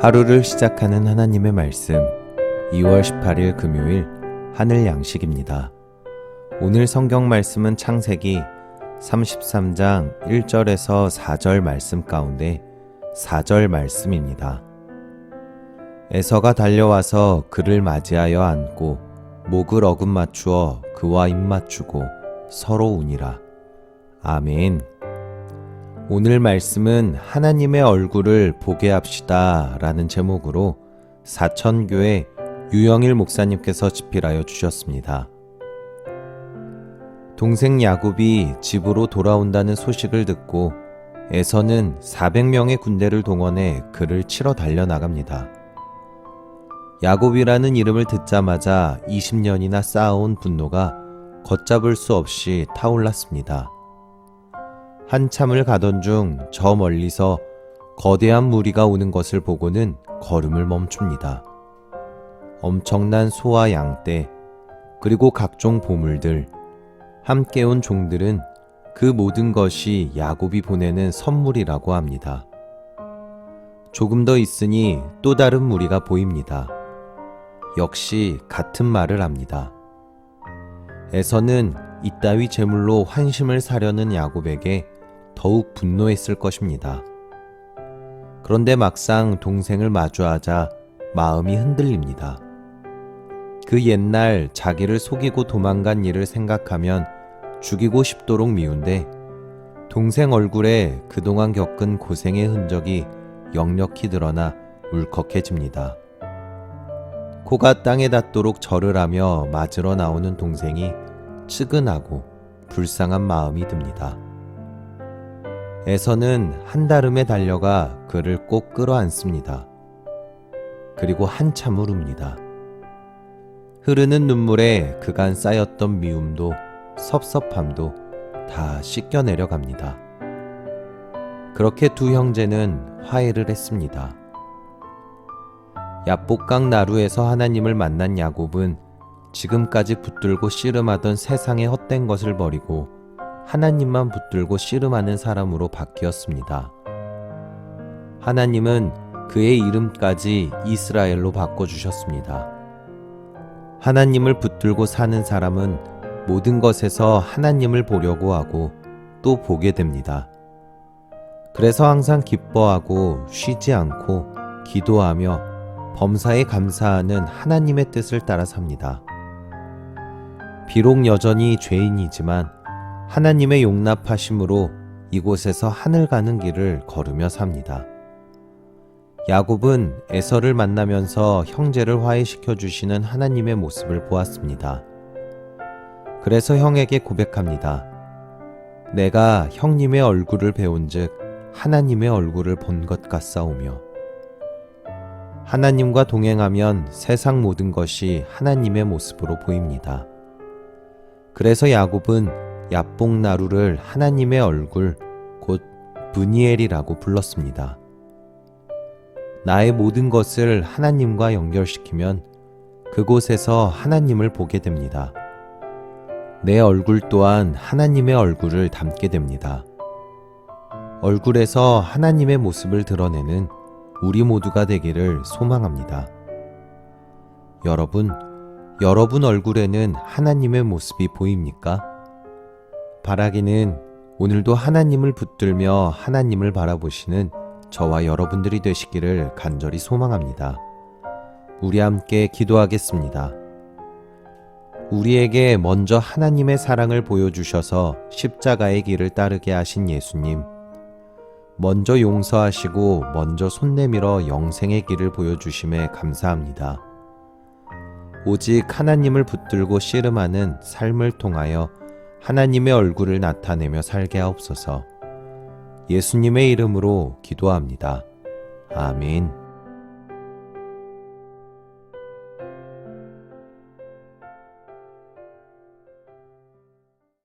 하루를 시작하는 하나님의 말씀 2월 18일 금요일 하늘 양식입니다. 오늘 성경 말씀은 창세기 33장 1절에서 4절 말씀 가운데 4절 말씀입니다. 에서가 달려와서 그를 맞이하여 안고 목을 어금 맞추어 그와 입 맞추고 서로 우니라. 아멘. 오늘 말씀은 하나님의 얼굴을 보게 합시다 라는 제목으로 사천교회 유영일 목사님께서 집필하여 주셨습니다. 동생 야곱이 집으로 돌아온다는 소식을 듣고 에서는 400명의 군대를 동원해 그를 치러 달려나갑니다. 야곱이라는 이름을 듣자마자 20년이나 쌓아온 분노가 걷잡을 수 없이 타올랐습니다. 한참을 가던 중 저 멀리서 거대한 무리가 오는 것을 보고는 걸음을 멈춥니다. 엄청난 소와 양떼, 그리고 각종 보물들, 함께 온 종들은 그 모든 것이 야곱이 보내는 선물이라고 합니다. 조금 더 있으니 또 다른 무리가 보입니다. 역시 같은 말을 합니다. 에서는 이따위 제물로 환심을 사려는 야곱에게 더욱 분노했을 것입니다. 그런데 막상 동생을 마주하자 마음이 흔들립니다. 그 옛날 자기를 속이고 도망간 일을 생각하면 죽이고 싶도록 미운데 동생 얼굴에 그동안 겪은 고생의 흔적이 역력히 드러나 울컥해집니다. 코가 땅에 닿도록 절을 하며 맞으러 나오는 동생이 측은하고 불쌍한 마음이 듭니다. 에서는 한달음에 달려가 그를 꼭 끌어안습니다. 그리고 한참을 웁니다. 흐르는 눈물에 그간 쌓였던 미움도 섭섭함도 다 씻겨 내려갑니다. 그렇게 두 형제는 화해를 했습니다. 야복강 나루에서 하나님을 만난 야곱은 지금까지 붙들고 씨름하던 세상의 헛된 것을 버리고 하나님만 붙들고 씨름하는 사람으로 바뀌었습니다. 하나님은 그의 이름까지 이스라엘로 바꿔주셨습니다. 하나님을 붙들고 사는 사람은 모든 것에서 하나님을 보려고 하고 또 보게 됩니다. 그래서 항상 기뻐하고 쉬지 않고 기도하며 범사에 감사하는 하나님의 뜻을 따라 삽니다. 비록 여전히 죄인이지만 하나님의 용납하심으로 이곳에서 하늘 가는 길을 걸으며 삽니다. 야곱은 에서를 만나면서 형제를 화해시켜 주시는 하나님의 모습을 보았습니다. 그래서 형에게 고백합니다. 내가 형님의 얼굴을 배운즉 하나님의 얼굴을 본 것 같사오며. 하나님과 동행하면 세상 모든 것이 하나님의 모습으로 보입니다. 그래서 야곱은 야복나루를 하나님의 얼굴, 곧 브니엘이라고 불렀습니다. 나의 모든 것을 하나님과 연결시키면 그곳에서 하나님을 보게 됩니다. 내 얼굴 또한 하나님의 얼굴을 담게 됩니다. 얼굴에서 하나님의 모습을 드러내는 우리 모두가 되기를 소망합니다. 여러분 얼굴에는 하나님의 모습이 보입니까? 바라기는 오늘도 하나님을 붙들며 하나님을 바라보시는 저와 여러분들이 되시기를 간절히 소망합니다. 우리 함께 기도하겠습니다. 우리에게 먼저 하나님의 사랑을 보여주셔서 십자가의 길을 따르게 하신 예수님, 먼저 용서하시고 먼저 손 내밀어 영생의 길을 보여주심에 감사합니다. 오직 하나님을 붙들고 씨름하는 삶을 통하여 하나님의 얼굴을 나타내며 살게 하옵소서. 예수님의 이름으로 기도합니다. 아멘.